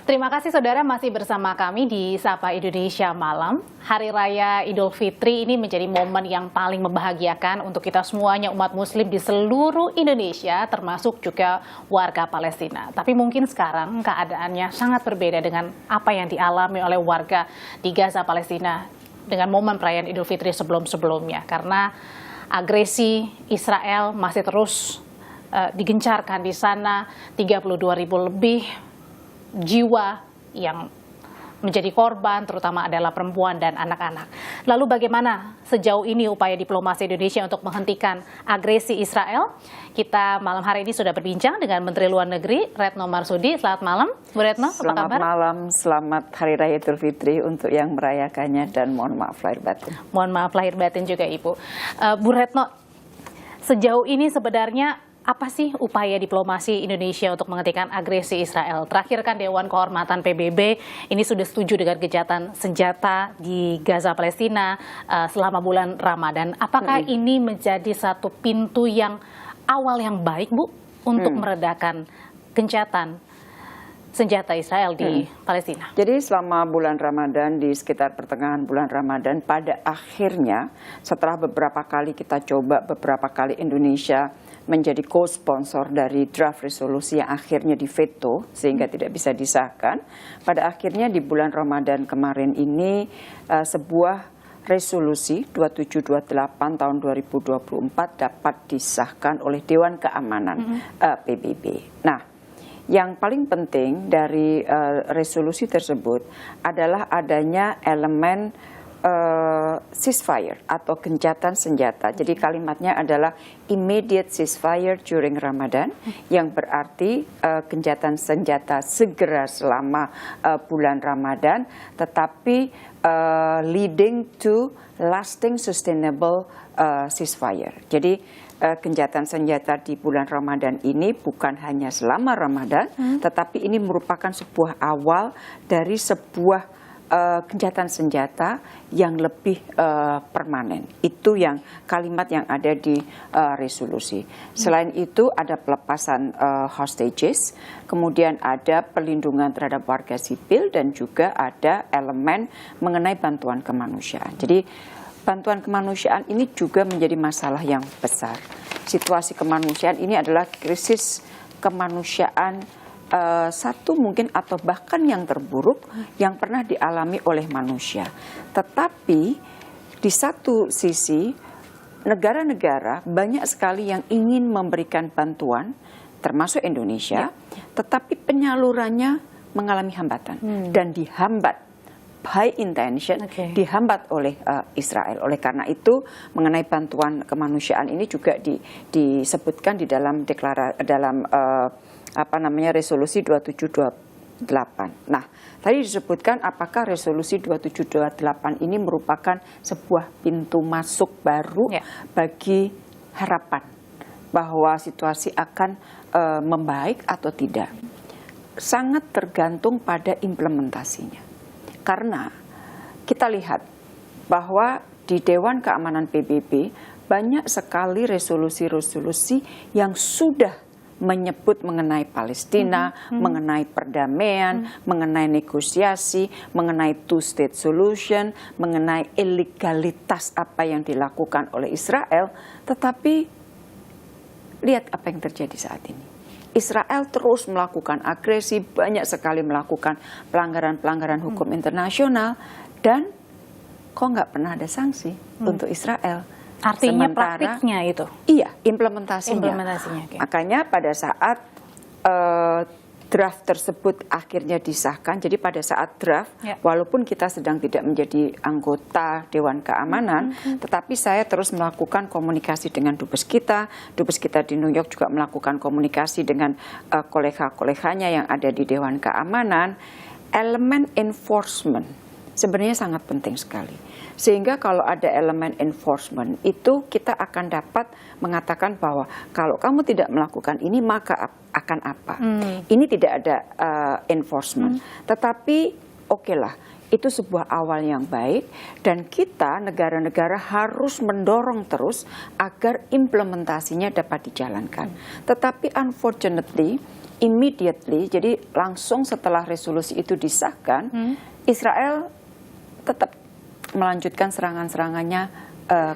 Terima kasih saudara masih bersama kami di Sapa Indonesia Malam. Hari Raya Idul Fitri ini menjadi momen yang paling membahagiakan untuk kita semuanya umat muslim di seluruh Indonesia, termasuk juga warga Palestina. Tapi mungkin sekarang keadaannya sangat berbeda dengan apa yang dialami oleh warga di Gaza, Palestina dengan momen perayaan Idul Fitri sebelum-sebelumnya. Karena agresi Israel masih terus digencarkan di sana, 32.000 lebih jiwa yang menjadi korban, terutama adalah perempuan dan anak-anak. Lalu bagaimana sejauh ini upaya diplomasi Indonesia untuk menghentikan agresi Israel? Kita malam hari ini sudah berbincang dengan Menteri Luar Negeri Retno Marsudi. Selamat malam, Bu Retno. Selamat apa kabar? Malam, selamat Hari Raya Idul Fitri untuk yang merayakannya dan mohon maaf lahir batin. Mohon maaf lahir batin juga Ibu. Bu Retno, sejauh ini sebenarnya apa sih upaya diplomasi Indonesia untuk menghentikan agresi Israel? Terakhir kan Dewan Kehormatan PBB ini sudah setuju dengan gencatan senjata di Gaza, Palestina selama bulan Ramadan. Apakah ini menjadi satu pintu yang awal yang baik, Bu, untuk meredakan gencatan senjata Israel di Palestina? Jadi selama bulan Ramadan, di sekitar pertengahan bulan Ramadan, pada akhirnya setelah beberapa kali kita coba, beberapa kali Indonesia menjadi co-sponsor dari draft resolusi yang akhirnya diveto sehingga tidak bisa disahkan. Pada akhirnya di bulan Ramadan kemarin ini sebuah resolusi 2728 tahun 2024 dapat disahkan oleh Dewan Keamanan PBB. Nah, yang paling penting dari resolusi tersebut adalah adanya elemen ceasefire atau gencatan senjata. Jadi kalimatnya adalah immediate ceasefire during Ramadan, yang berarti gencatan senjata segera selama bulan Ramadan, tetapi leading to lasting sustainable ceasefire. Jadi gencatan senjata di bulan Ramadan ini bukan hanya selama Ramadan, tetapi ini merupakan sebuah awal dari sebuah gencatan senjata yang lebih permanen. Itu yang kalimat yang ada di resolusi. Selain itu ada pelepasan hostages, kemudian ada perlindungan terhadap warga sipil, dan juga ada elemen mengenai bantuan kemanusiaan. Jadi bantuan kemanusiaan ini juga menjadi masalah yang besar. Situasi kemanusiaan ini adalah krisis kemanusiaan satu mungkin atau bahkan yang terburuk yang pernah dialami oleh manusia. Tetapi di satu sisi negara-negara banyak sekali yang ingin memberikan bantuan, termasuk Indonesia, tetapi penyalurannya mengalami hambatan dan dihambat. High intention dihambat oleh Israel. Oleh karena itu mengenai bantuan kemanusiaan ini juga disebutkan di dalam resolusi 2728. Nah, tadi disebutkan apakah resolusi 2728 ini merupakan sebuah pintu masuk baru bagi harapan bahwa situasi akan membaik atau tidak. Sangat tergantung pada implementasinya. Karena kita lihat bahwa di Dewan Keamanan PBB banyak sekali resolusi-resolusi yang sudah menyebut mengenai Palestina, mengenai perdamaian, mengenai negosiasi, mengenai two-state solution, mengenai ilegalitas apa yang dilakukan oleh Israel. Tetapi lihat apa yang terjadi saat ini. Israel terus melakukan agresi, banyak sekali melakukan pelanggaran-pelanggaran hukum internasional, dan kok nggak pernah ada sanksi untuk Israel. Artinya praktiknya itu? Iya, implementasinya. Okay. Makanya pada saat draft tersebut akhirnya disahkan, jadi pada saat draft, walaupun kita sedang tidak menjadi anggota Dewan Keamanan, tetapi saya terus melakukan komunikasi dengan dubes kita di New York juga melakukan komunikasi dengan kolega-koleganya yang ada di Dewan Keamanan. Elemen enforcement sebenarnya sangat penting sekali. Sehingga kalau ada elemen enforcement itu kita akan dapat mengatakan bahwa kalau kamu tidak melakukan ini maka akan apa. Ini tidak ada enforcement. Tetapi okelah, itu sebuah awal yang baik dan kita negara-negara harus mendorong terus agar implementasinya dapat dijalankan. Tetapi unfortunately immediately, jadi langsung setelah resolusi itu disahkan, Israel tetap melanjutkan serangan-serangannya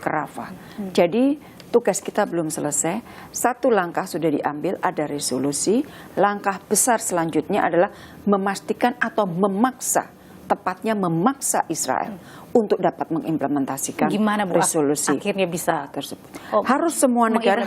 ke Rafah. Jadi tugas kita belum selesai. Satu langkah sudah diambil, ada resolusi. Langkah besar selanjutnya adalah memastikan atau memaksa, tepatnya memaksa Israel untuk dapat mengimplementasikan resolusi akhirnya bisa tersebut. Harus semua negara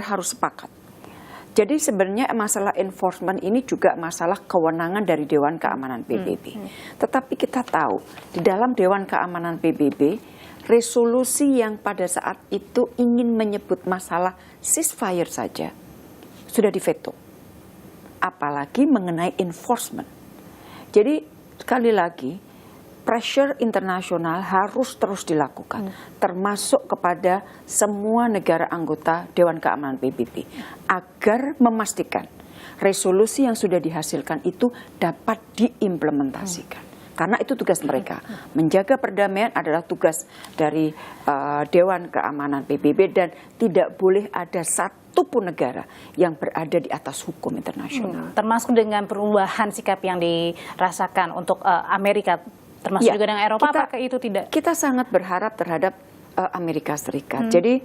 harus sepakat. Jadi sebenarnya masalah enforcement ini juga masalah kewenangan dari Dewan Keamanan PBB. Tetapi kita tahu di dalam Dewan Keamanan PBB, resolusi yang pada saat itu ingin menyebut masalah ceasefire saja sudah diveto. Apalagi mengenai enforcement. Jadi sekali lagi, pressure internasional harus terus dilakukan, termasuk kepada semua negara anggota Dewan Keamanan PBB, agar memastikan resolusi yang sudah dihasilkan itu dapat diimplementasikan. Karena itu tugas mereka. Menjaga perdamaian adalah tugas dari Dewan Keamanan PBB dan tidak boleh ada satupun negara yang berada di atas hukum internasional. Termasuk dengan perubahan sikap yang dirasakan untuk Amerika, termasuk juga dengan Eropa, apakah itu tidak? Kita sangat berharap terhadap Amerika Serikat. Jadi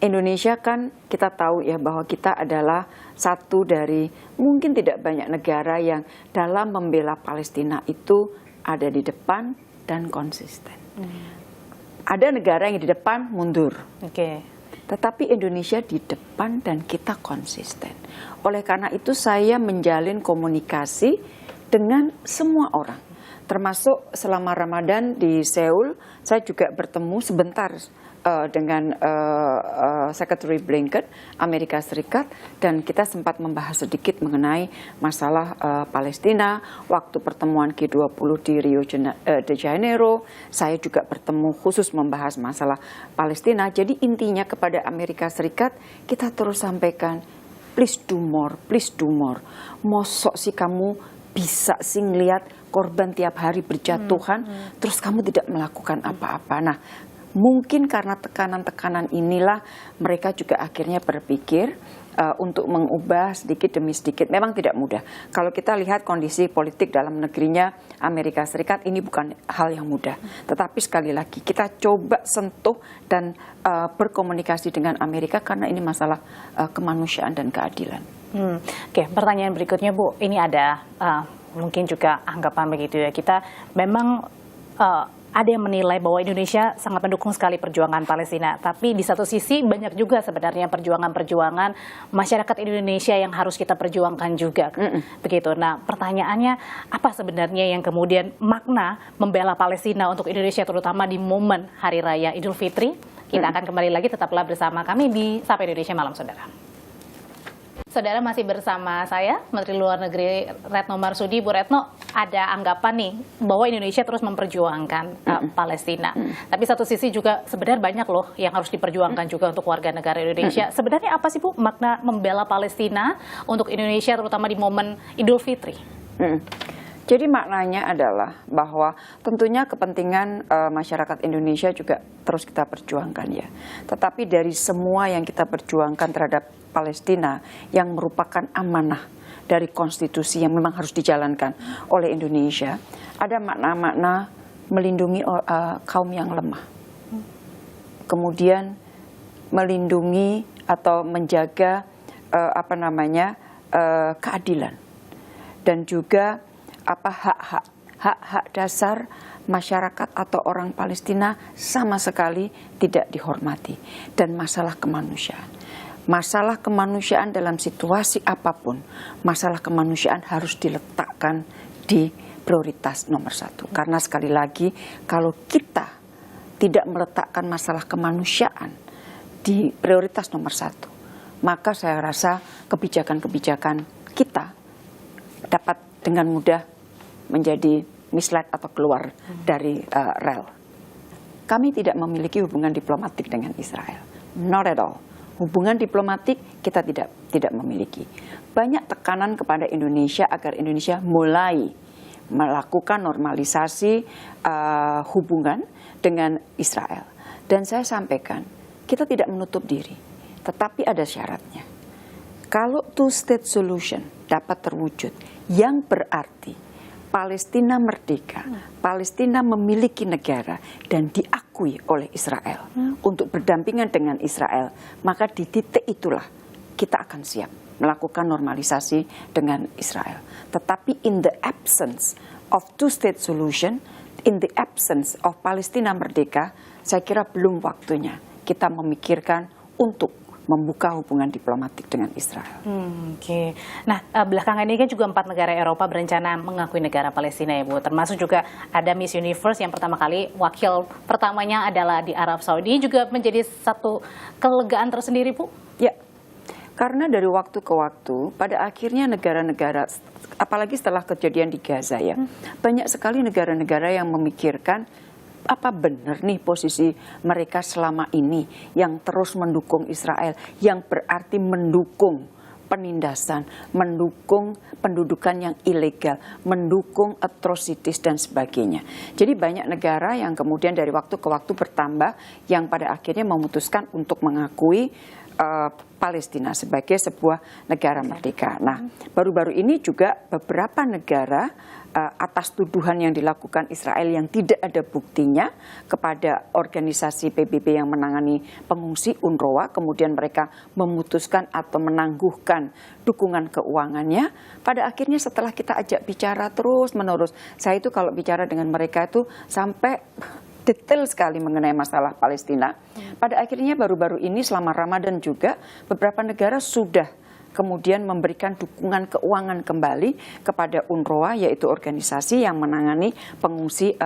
Indonesia kan kita tahu ya bahwa kita adalah satu dari mungkin tidak banyak negara yang dalam membela Palestina itu ada di depan dan konsisten. Ada negara yang di depan mundur. Tetapi Indonesia di depan dan kita konsisten. Oleh karena itu saya menjalin komunikasi dengan semua orang. Termasuk selama Ramadan di Seoul, saya juga bertemu sebentar dengan Secretary Blinken Amerika Serikat, dan kita sempat membahas sedikit mengenai masalah Palestina. Waktu pertemuan G20 di Rio de Janeiro, saya juga bertemu khusus membahas masalah Palestina. Jadi intinya kepada Amerika Serikat kita terus sampaikan, please do more, please do more. Mosok sih kamu bisa sih ngelihat korban tiap hari berjatuhan, terus kamu tidak melakukan apa-apa. Nah, mungkin karena tekanan-tekanan inilah mereka juga akhirnya berpikir untuk mengubah sedikit demi sedikit. Memang tidak mudah. Kalau kita lihat kondisi politik dalam negerinya Amerika Serikat, ini bukan hal yang mudah. Tetapi sekali lagi kita coba sentuh dan berkomunikasi dengan Amerika karena ini masalah kemanusiaan dan keadilan. Oke, pertanyaan berikutnya Bu, ini ada mungkin juga anggapan begitu ya, kita memang ada yang menilai bahwa Indonesia sangat mendukung sekali perjuangan Palestina, tapi di satu sisi banyak juga sebenarnya perjuangan-perjuangan masyarakat Indonesia yang harus kita perjuangkan juga, begitu. Nah, pertanyaannya apa sebenarnya yang kemudian makna membela Palestina untuk Indonesia, terutama di momen Hari Raya Idul Fitri? Kita akan kembali lagi, tetaplah bersama kami di Sapa Indonesia Malam, Saudara. Saudara, masih bersama saya, Menteri Luar Negeri Retno Marsudi. Bu Retno, ada anggapan nih bahwa Indonesia terus memperjuangkan Palestina. Tapi satu sisi juga sebenarnya banyak loh yang harus diperjuangkan juga untuk warga negara Indonesia. Sebenarnya apa sih Bu makna membela Palestina untuk Indonesia, terutama di momen Idul Fitri? Jadi maknanya adalah bahwa tentunya kepentingan masyarakat Indonesia juga terus kita perjuangkan ya. Tetapi dari semua yang kita perjuangkan terhadap Palestina yang merupakan amanah dari konstitusi yang memang harus dijalankan oleh Indonesia, ada makna-makna melindungi kaum yang lemah. Kemudian melindungi atau menjaga keadilan, dan juga hak-hak dasar masyarakat atau orang Palestina sama sekali tidak dihormati, dan masalah kemanusiaan. Masalah kemanusiaan dalam situasi apapun, masalah kemanusiaan harus diletakkan di prioritas nomor satu. Karena sekali lagi, kalau kita tidak meletakkan masalah kemanusiaan di prioritas nomor satu, maka saya rasa kebijakan-kebijakan kita dapat dengan mudah menjadi misled atau keluar dari rel. Kami tidak memiliki hubungan diplomatik dengan Israel, not at all. Hubungan diplomatik kita tidak memiliki. Banyak tekanan kepada Indonesia agar Indonesia mulai melakukan normalisasi hubungan dengan Israel. Dan saya sampaikan, kita tidak menutup diri, tetapi ada syaratnya. Kalau two-state solution dapat terwujud, yang berarti Palestina merdeka, Palestina memiliki negara dan diakui oleh Israel untuk berdampingan dengan Israel, maka di titik itulah kita akan siap melakukan normalisasi dengan Israel. Tetapi in the absence of two-state solution, in the absence of Palestina merdeka, saya kira belum waktunya kita memikirkan untuk membuka hubungan diplomatik dengan Israel. Oke. Nah, belakangan ini kan juga 4 negara Eropa berencana mengakui negara Palestina ya Bu. Termasuk juga ada Miss Universe yang pertama kali wakil pertamanya adalah di Arab Saudi, juga menjadi satu kelegaan tersendiri Bu. Ya, karena dari waktu ke waktu, pada akhirnya negara-negara, apalagi setelah kejadian di Gaza ya, banyak sekali negara-negara yang memikirkan apa benar nih posisi mereka selama ini yang terus mendukung Israel, yang berarti mendukung penindasan, mendukung pendudukan yang ilegal, mendukung atrocities dan sebagainya. Jadi banyak negara yang kemudian dari waktu ke waktu bertambah yang pada akhirnya memutuskan untuk mengakui Palestina sebagai sebuah negara merdeka. Nah, baru-baru ini juga beberapa negara atas tuduhan yang dilakukan Israel yang tidak ada buktinya kepada organisasi PBB yang menangani pengungsi UNRWA, kemudian mereka memutuskan atau menangguhkan dukungan keuangannya. Pada akhirnya setelah kita ajak bicara terus-menerus, saya itu kalau bicara dengan mereka itu sampai detail sekali mengenai masalah Palestina. Pada akhirnya baru-baru ini selama Ramadan juga beberapa negara sudah kemudian memberikan dukungan keuangan kembali kepada UNRWA, yaitu organisasi yang menangani pengungsi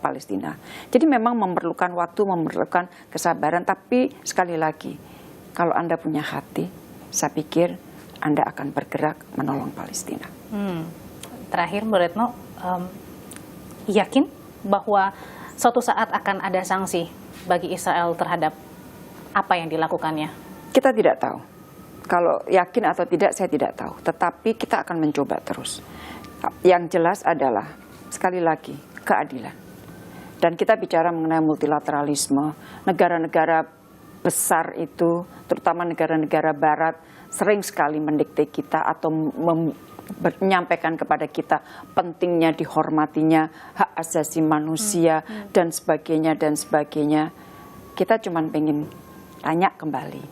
Palestina. Jadi memang memerlukan waktu, memerlukan kesabaran, tapi sekali lagi kalau Anda punya hati, saya pikir Anda akan bergerak menolong Palestina. Terakhir Bu Retno, yakin bahwa suatu saat akan ada sanksi bagi Israel terhadap apa yang dilakukannya? Kita tidak tahu. Kalau yakin atau tidak, saya tidak tahu. Tetapi kita akan mencoba terus. Yang jelas adalah, sekali lagi, keadilan. Dan kita bicara mengenai multilateralisme, negara-negara besar itu, terutama negara-negara barat, sering sekali mendikte kita atau menyampaikan kepada kita pentingnya dihormatinya hak asasi manusia dan sebagainya dan sebagainya. Kita cuma pengen tanya kembali,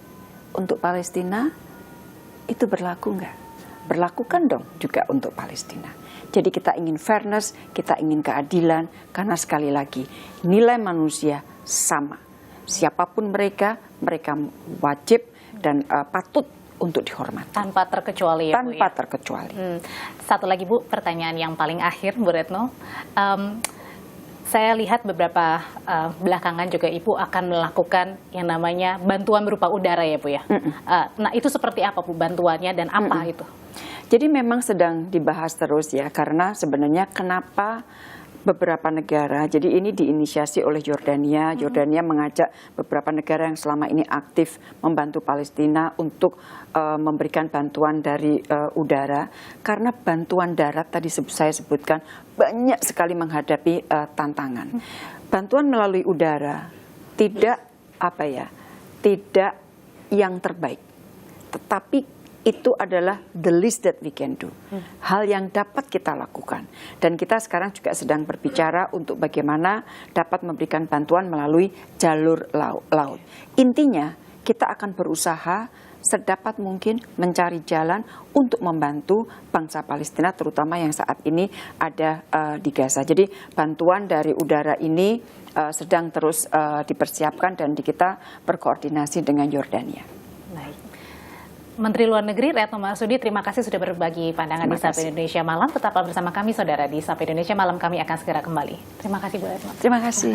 untuk Palestina itu berlaku nggak? Berlakukan dong juga untuk Palestina. Jadi kita ingin fairness, kita ingin keadilan, karena sekali lagi nilai manusia sama. Siapapun mereka wajib dan patut untuk dihormati. Tanpa terkecuali ya Bu ya? Tanpa terkecuali. Satu lagi Bu, pertanyaan yang paling akhir Bu Retno. Saya lihat beberapa belakangan juga Ibu akan melakukan yang namanya bantuan berupa udara ya Bu ya. Nah itu seperti apa Bu bantuannya dan apa itu? Jadi memang sedang dibahas terus ya, karena sebenarnya kenapa beberapa negara, jadi ini diinisiasi oleh Yordania. Yordania mengajak beberapa negara yang selama ini aktif membantu Palestina untuk memberikan bantuan dari udara, karena bantuan darat tadi saya sebutkan banyak sekali menghadapi tantangan. Bantuan melalui udara tidak tidak yang terbaik, tetapi itu adalah the least that we can do. Hal yang dapat kita lakukan. Dan kita sekarang juga sedang berbicara untuk bagaimana dapat memberikan bantuan melalui jalur laut. Intinya, kita akan berusaha sedapat mungkin mencari jalan untuk membantu bangsa Palestina, terutama yang saat ini ada di Gaza. Jadi bantuan dari udara ini sedang terus dipersiapkan dan kita berkoordinasi dengan Yordania. Baik. Menteri Luar Negeri Retno Marsudi, terima kasih sudah berbagi pandangan di Sapa Indonesia Malam. Tetaplah bersama kami saudara di Sapa Indonesia Malam, kami akan segera kembali. Terima kasih Bu Retno. Terima kasih.